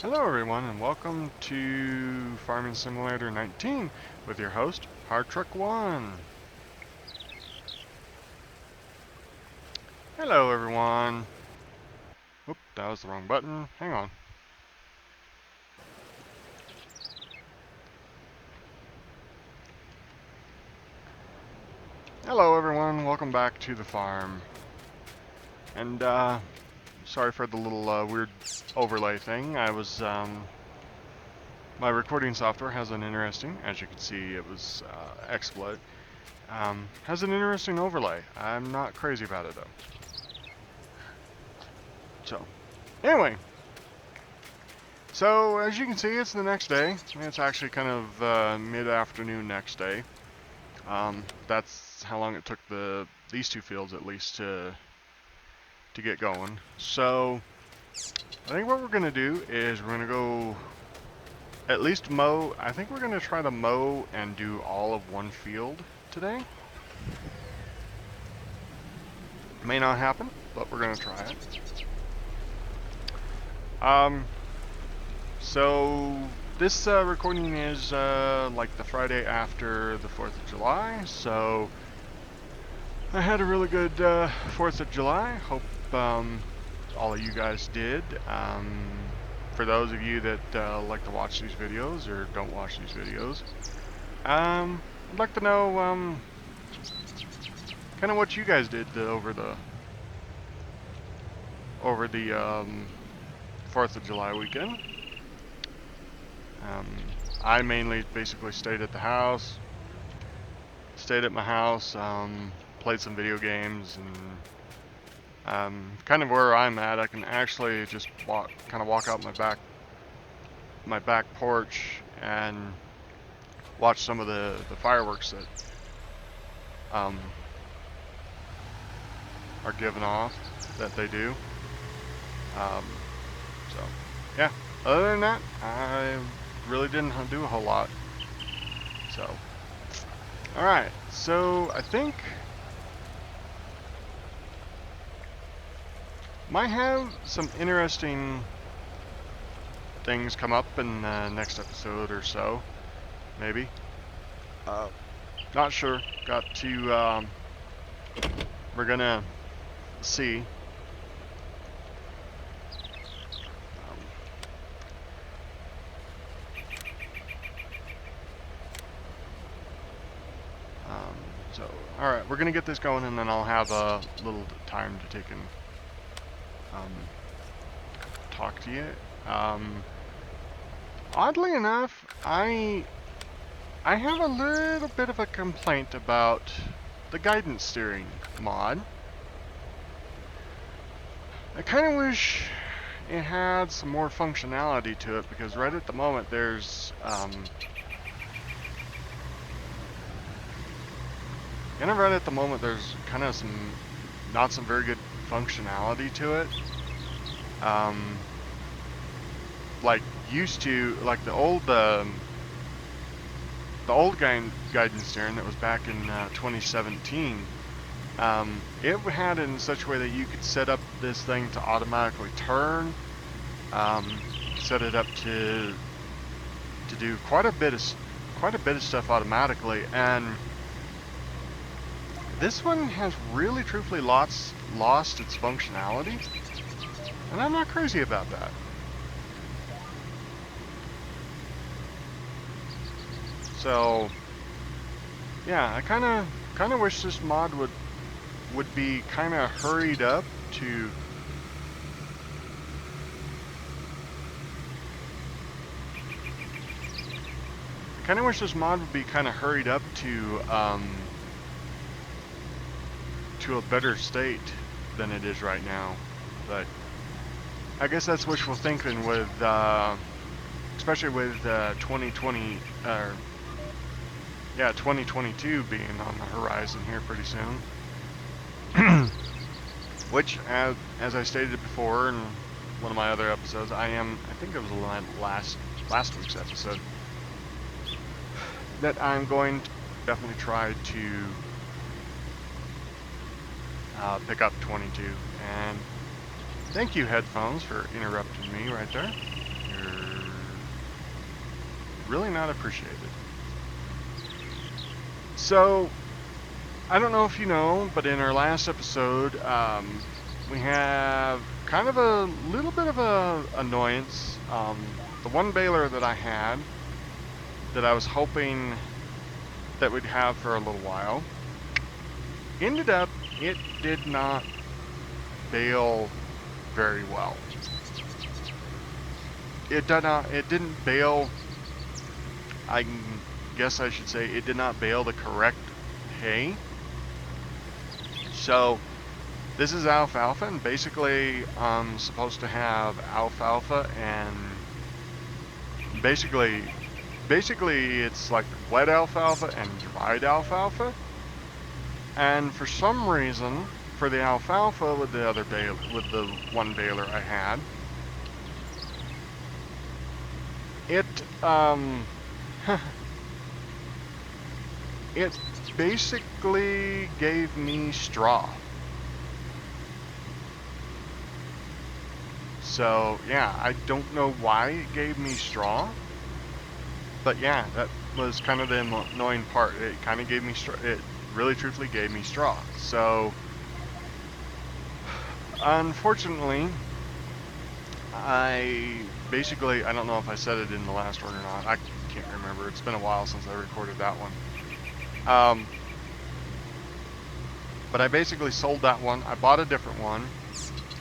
Hello everyone and welcome to Farming Simulator 19 with your host, Hard Truck One. Hello everyone. Oop, that was the wrong button. Hang on. Hello everyone, welcome back to the farm. And sorry for the little weird overlay thing. My recording software has an interesting, as you can see it was XSplit, has an interesting overlay. I'm not crazy about it though. So, anyway. So, as you can see, it's the next day. It's actually kind of mid-afternoon next day. That's how long it took these two fields, at least, to get going. So, I think what we're going to do is we're going to go at least mow. I think we're going to try to mow and do all of one field today. May not happen, but we're going to try it. So this recording is like the Friday after the 4th of July, so I had a really good 4th of July. Hope all of you guys did. For those of you that like to watch these videos or don't watch these videos, I'd like to know kind of what you guys did over the 4th of July weekend. I mainly basically stayed at my house, played some video games, and kind of where I'm at, I can actually just walk out my back porch and watch some of the fireworks that are given off, that they do. So yeah, other than that, I really didn't do a whole lot. So, alright, so I think might have some interesting things come up in the next episode or so, maybe. Not sure. Got to, we're gonna see. So, alright, we're gonna get this going and then I'll have a little time to take and talk to you. Oddly enough, I have a little bit of a complaint about the guidance steering mod. I kind of wish it had some more functionality to it, because right at the moment there's kind of not some very good functionality to it. Like the old guidance steering that was back in 2017. It had it in such a way that you could set up this thing to automatically turn, set it up to do quite a bit of stuff automatically, and this one has really truthfully lost its functionality, and I'm not crazy about that. So yeah, I kind of wish this mod would be kind of hurried up to to a better state than it is right now. But I guess that's wishful thinking, with especially with 2022 being on the horizon here pretty soon. Which, as I stated before in one of my other episodes, I think it was last week's episode, that I'm going to definitely try to pick up 22. And thank you, headphones, for interrupting me right there. You're really not appreciated. So, I don't know if you know, but in our last episode, we have kind of a little bit of a annoyance. The one baler that I had, that I was hoping that we'd have for a little while, ended up, it did not bale very well. It didn't bale, I guess I should say, it did not bale the correct hay. So this is alfalfa, and basically I'm supposed to have alfalfa, and basically it's like wet alfalfa and dried alfalfa. And for some reason, for the alfalfa with the one baler I had, it it basically gave me straw. So yeah, I don't know why it gave me straw, but yeah, that was kind of the annoying part. It kind of gave me straw. It really truthfully gave me straw. So unfortunately, I don't know if I said it in the last one or not. I can't remember. It's been a while since I recorded that one. But I basically sold that one. I bought a different one.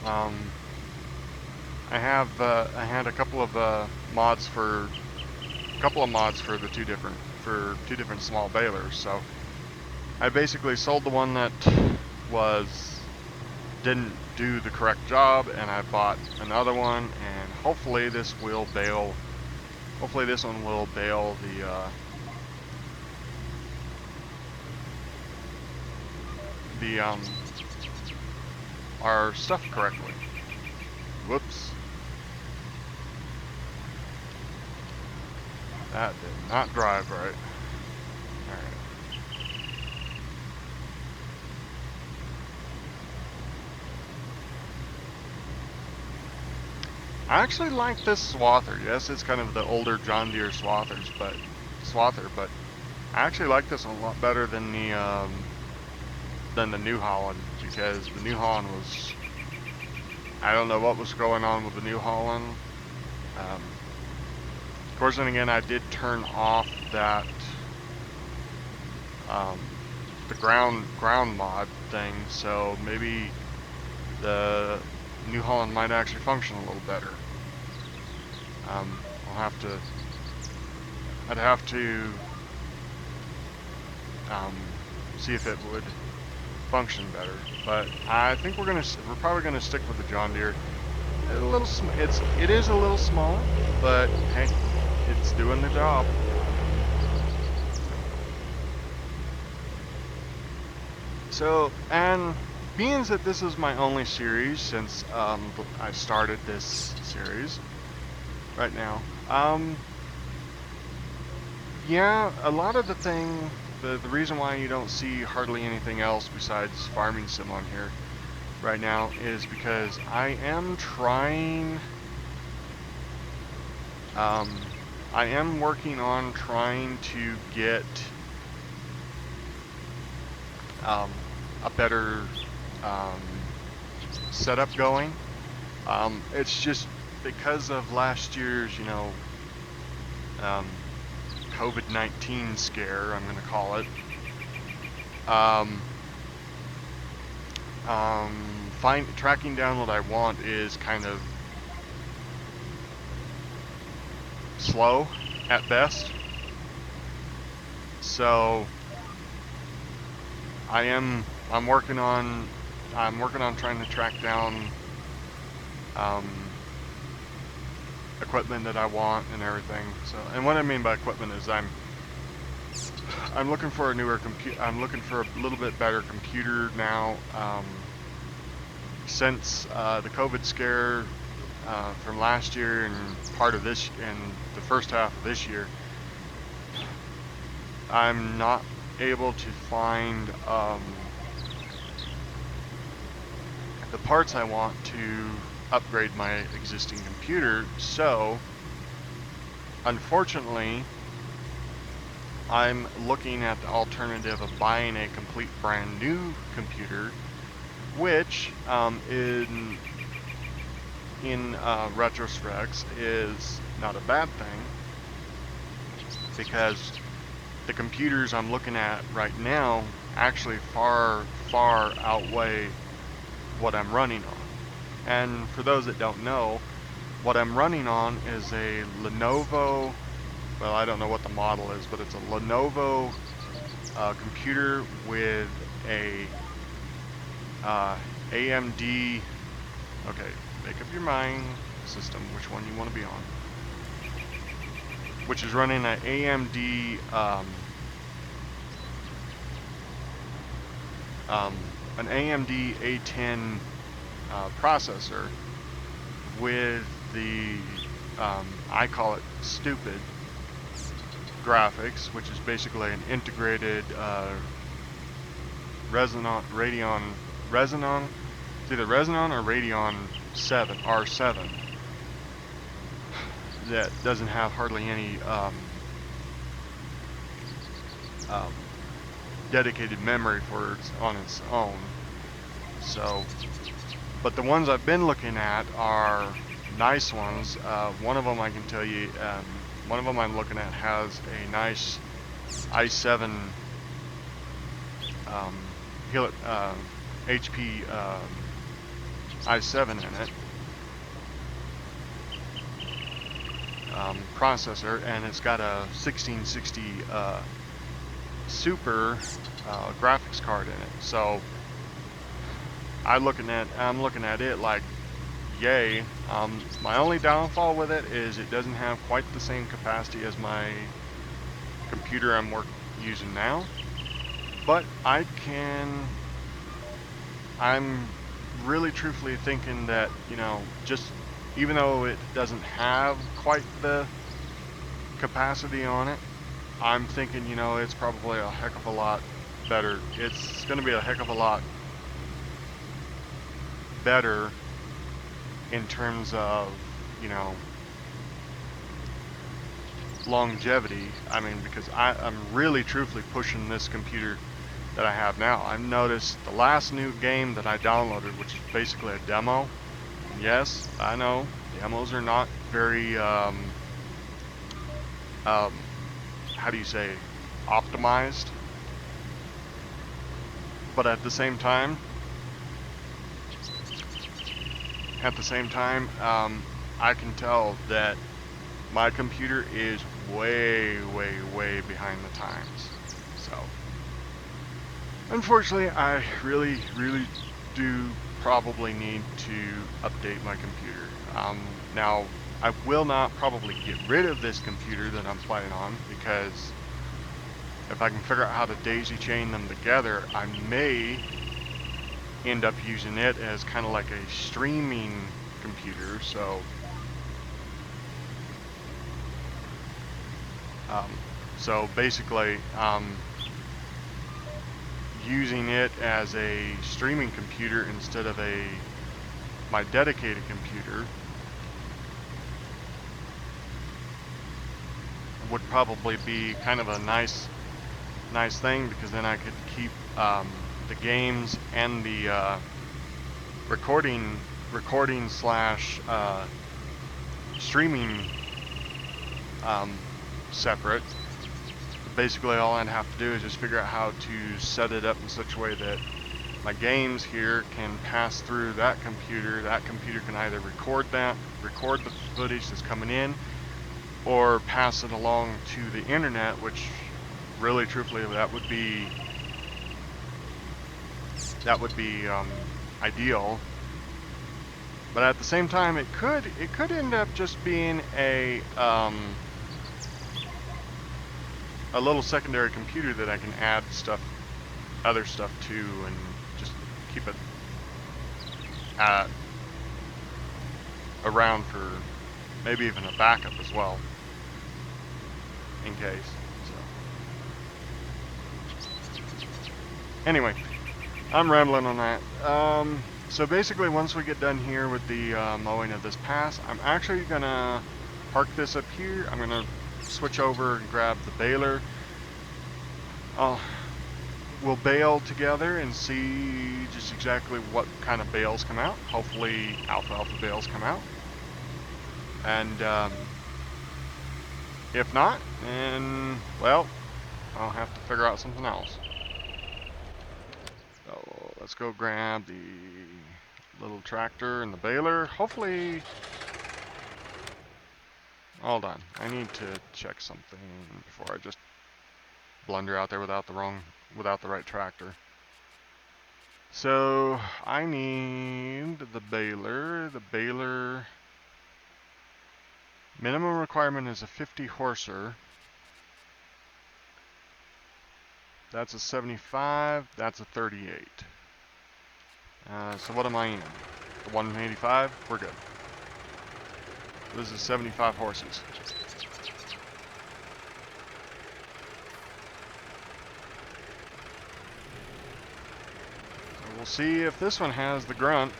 I had a couple of mods for the two different small balers. So I basically sold the one that didn't do the correct job, and I bought another one, and hopefully this will bale. Hopefully this one will bale our stuff correctly. Whoops. That did not drive right. Alright. I actually like this swather. Yes, it's kind of the older John Deere swather, but I actually like this one a lot better than the New Holland, because the New Holland was, I don't know what was going on with the New Holland. Of course, then again, I did turn off that the ground mod thing, so maybe the New Holland might actually function a little better. I'd have to see if it would function better, but I think we're probably gonna stick with the John Deere. It is a little small, but hey, it's doing the job. So, and being that this is my only series since I started this series right now, yeah, a lot of the reason why you don't see hardly anything else besides farming sim on here right now is because I am working on trying to get a better setup going. It's just because of last year's, COVID-19 scare, I'm going to call it. Tracking down what I want is kind of slow at best. So I'm working on trying to track down equipment that I want and everything. So, and what I mean by equipment is I'm looking for a newer computer. I'm looking for a little bit better computer now. Since the COVID scare from last year and part of this and the first half of this year, I'm not able to find the parts I want to upgrade my existing computer. So unfortunately, I'm looking at the alternative of buying a complete brand new computer, which in retrospect is not a bad thing, because the computers I'm looking at right now actually far outweigh what I'm running on. And for those that don't know, what I'm running on is a Lenovo, well, I don't know what the model is, but it's a Lenovo computer with a AMD, okay, make up your mind, system, which one you want to be on, which is running an AMD an AMD A10 processor with the I call it stupid graphics, which is basically an integrated it's either Radeon or Radeon 7 R7 that doesn't have hardly any dedicated memory on its own. So, but the ones I've been looking at are nice ones. One of them I can tell you, one of them I'm looking at has a nice i7 HP i7 in it, processor, and it's got a 1660 Super graphics card in it. So I'm looking at it like, yay. My only downfall with it is it doesn't have quite the same capacity as my computer I'm using now. But I'm really truthfully thinking that, you know, just even though it doesn't have quite the capacity on it, I'm thinking, you know, it's probably a heck of a lot better. It's going to be a heck of a lot better in terms of, you know, longevity. I mean, because I'm really truthfully pushing this computer that I have now. I've noticed the last new game that I downloaded, which is basically a demo. And yes, I know demos are not very how do you say, optimized, but at the same time I can tell that my computer is way behind the times. So unfortunately, I really do probably need to update my computer. Now, I will not probably get rid of this computer that I'm playing on, because if I can figure out how to daisy chain them together, I may end up using it as kind of like a streaming computer. So basically, using it as a streaming computer instead of my dedicated computer would probably be kind of a nice thing, because then I could keep the games and the recording slash streaming separate. Basically, all I'd have to do is just figure out how to set it up in such a way that my games here can pass through that computer. That computer can either record the footage that's coming in, or pass it along to the internet, which really truthfully that would be ideal. But at the same time, it could end up just being a little secondary computer that I can add other stuff to, and just keep it around for maybe even a backup as well, in case. So anyway, I'm rambling on that. So basically, once we get done here with the mowing of this pass, I'm actually gonna park this up here. I'm gonna switch over and grab the baler, we'll bale together and see just exactly what kind of bales come out. Hopefully alfalfa bales come out. And if not, then, well, I'll have to figure out something else. So let's go grab the little tractor and the baler. Hopefully, hold on. I need to check something before I just blunder out there without the right tractor. So I need the baler. The baler minimum requirement is a 50 horser. That's a 75. That's a 38. So what am I in? The 185? We're good. This is 75 horses. So we'll see if this one has the grunt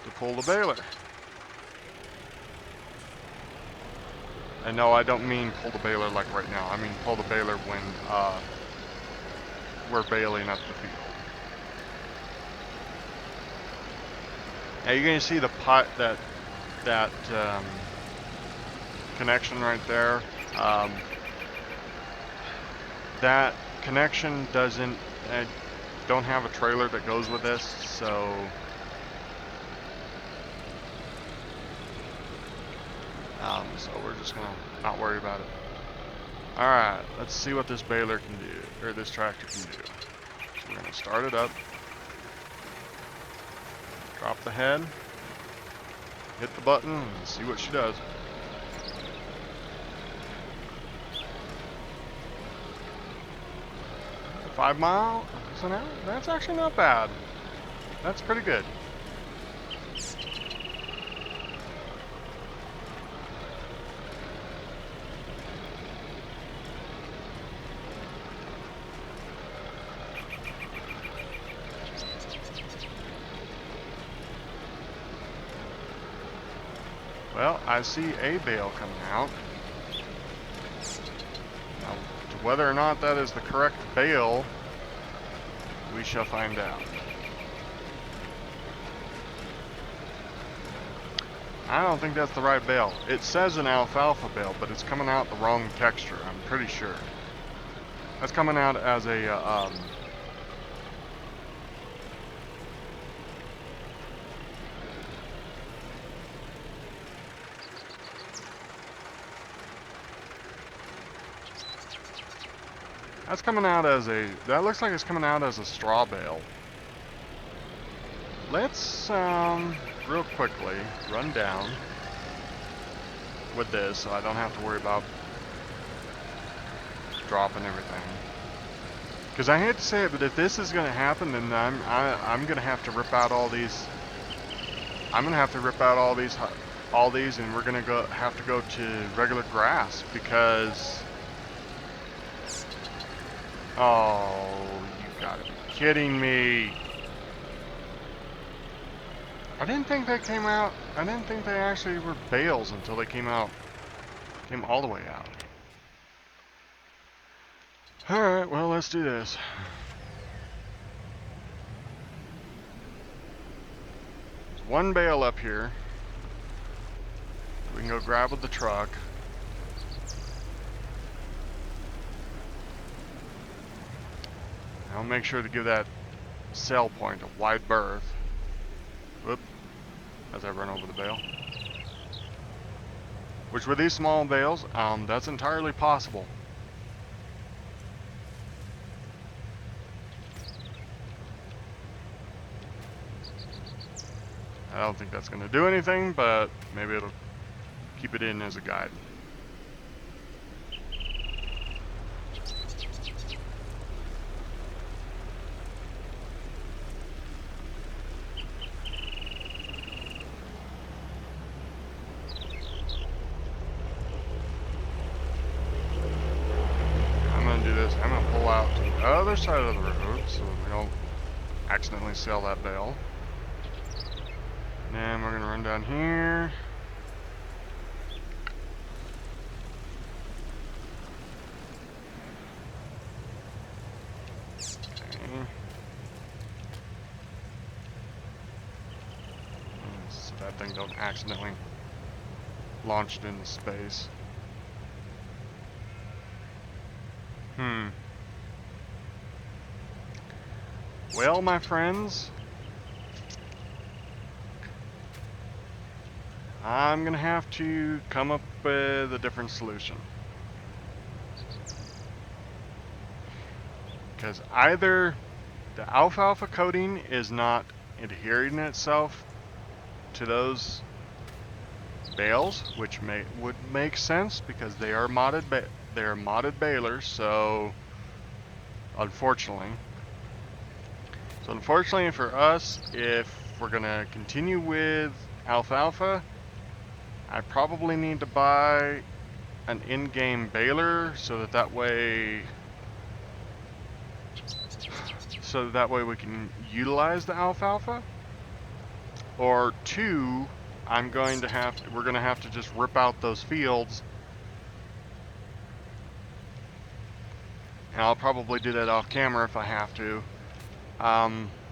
to pull the baler. And no, I don't mean pull the baler like right now. I mean pull the baler when we're baling up the field. Now you're going to see the pot that connection right there. That connection doesn't. I don't have a trailer that goes with this, so. So we're just gonna not worry about it. All right, let's see what this baler can do, or this tractor can do. So we're gonna start it up. Drop the head, hit the button, and see what she does. A 5 mile, so now that's actually not bad. That's pretty good. Well, I see a bale coming out. Now, whether or not that is the correct bale, we shall find out. I don't think that's the right bale. It says an alfalfa bale, but it's coming out the wrong texture, I'm pretty sure. That's coming out as a, that's coming out as a, that looks like it's coming out as a straw bale. Let's, real quickly run down with this so I don't have to worry about dropping everything. Because I hate to say it, but if this is going to happen, then I'm going to have to rip out all these. I'm going to have to rip out all these, and we're going to have to go to regular grass because. Oh, you gotta be kidding me! I didn't think they came out. I didn't think they actually were bales until they came out. Came all the way out. Alright, well, let's do this. There's one bale up here. We can go grab with the truck. I'll make sure to give that sail point a wide berth. Whoop. As I run over the bale. Which with these small bales, that's entirely possible. I don't think that's going to do anything, but maybe it'll keep it in as a guide. I'm going to do this. I'm going to pull out to the other side of the road so we don't accidentally sail that bale. And then we're going to run down here. So that thing don't accidentally launch it into space. Well, my friends, I'm gonna have to come up with a different solution. Because either the alfalfa coating is not adhering itself to those bales, which would make sense because they are modded balers, so unfortunately. So unfortunately for us, if we're gonna continue with alfalfa, I probably need to buy an in-game baler so that way we can utilize the alfalfa. Or two, we're gonna have to just rip out those fields, and I'll probably do that off camera if I have to.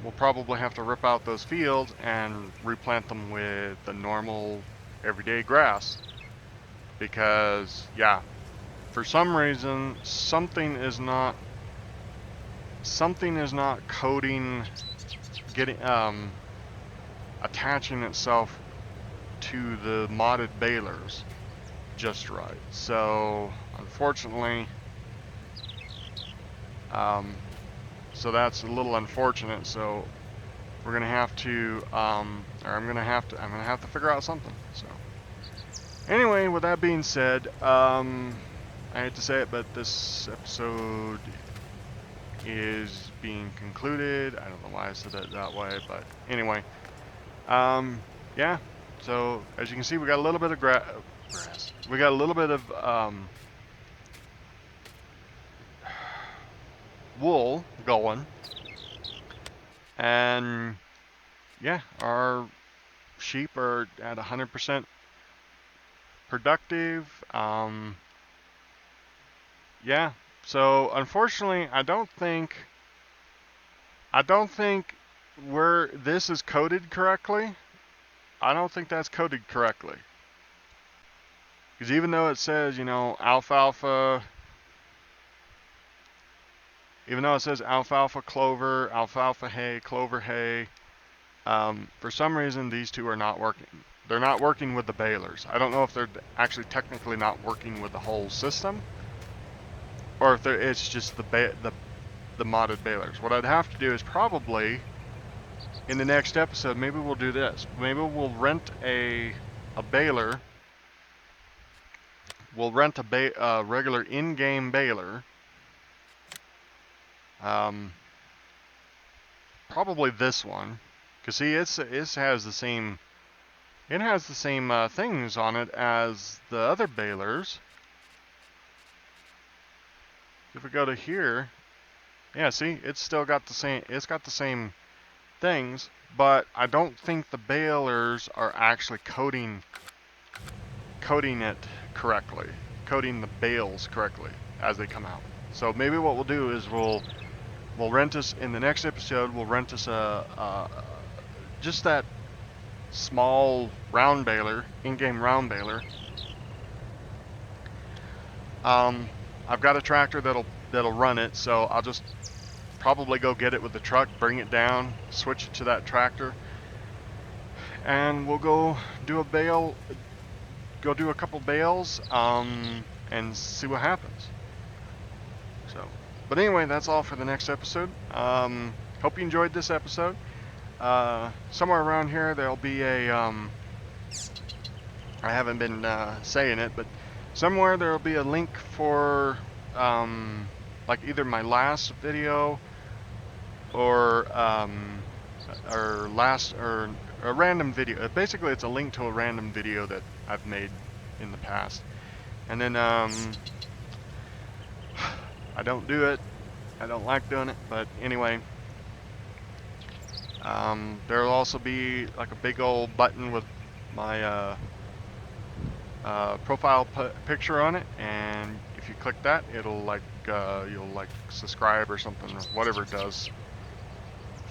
We'll probably have to rip out those fields and replant them with the normal everyday grass, because yeah, for some reason something is not coating, attaching itself to the modded balers just right. So unfortunately, so that's a little unfortunate. So we're gonna have to, I'm gonna have to figure out something. So anyway, with that being said, I hate to say it, but this episode is being concluded. I don't know why I said it that way, but anyway, yeah. So as you can see, we got a little bit of grass. We got a little bit of wool going, and yeah, our sheep are at 100% productive. Yeah. So unfortunately, I don't think where this is coded correctly. I don't think that's coded correctly. Because even though it says, alfalfa, clover, alfalfa hay, clover hay, for some reason these two are not working. They're not working with the balers. I don't know if they're actually technically not working with the whole system, or if it's just the modded balers. What I'd have to do is probably, in the next episode, maybe we'll do this. Maybe we'll rent a baler. We'll rent a regular in-game baler. Probably this one, cause see, it has the same things on it as the other balers. If we go to here, yeah, see, it's still got the same. It's got the same things, but I don't think the balers are actually coating it correctly, coating the bales correctly as they come out. So maybe what we'll do is we'll rent us, in the next episode, we'll rent us just that small round baler, in-game round baler. I've got a tractor that'll run it, so I'll just probably go get it with the truck, bring it down, switch it to that tractor, and we'll go do a couple bales, and see what happens. So, but anyway, that's all for the next episode. Hope you enjoyed this episode. Somewhere around here there'll be a, I haven't been saying it, but somewhere there'll be a link for like either my last video or a random video. Basically, it's a link to a random video that I've made in the past. And then I don't do it. I don't like doing it, but anyway. There'll also be like a big old button with my profile picture on it, and if you click that, it'll you'll like subscribe or something, or whatever it does.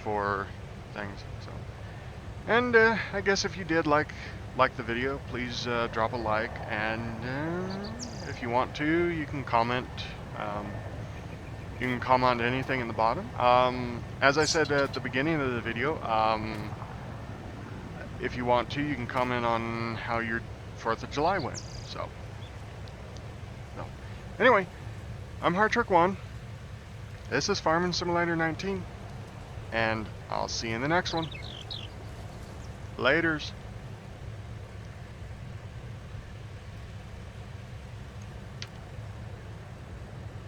for things. So, and I guess if you did like the video, please drop a like, and if you want to, you can comment. You can comment anything in the bottom. As I said at the beginning of the video, if you want to, you can comment on how your 4th of July went. So anyway, I'm HardTrick1. This is Farming Simulator 19, and I'll see you in the next one. Laters.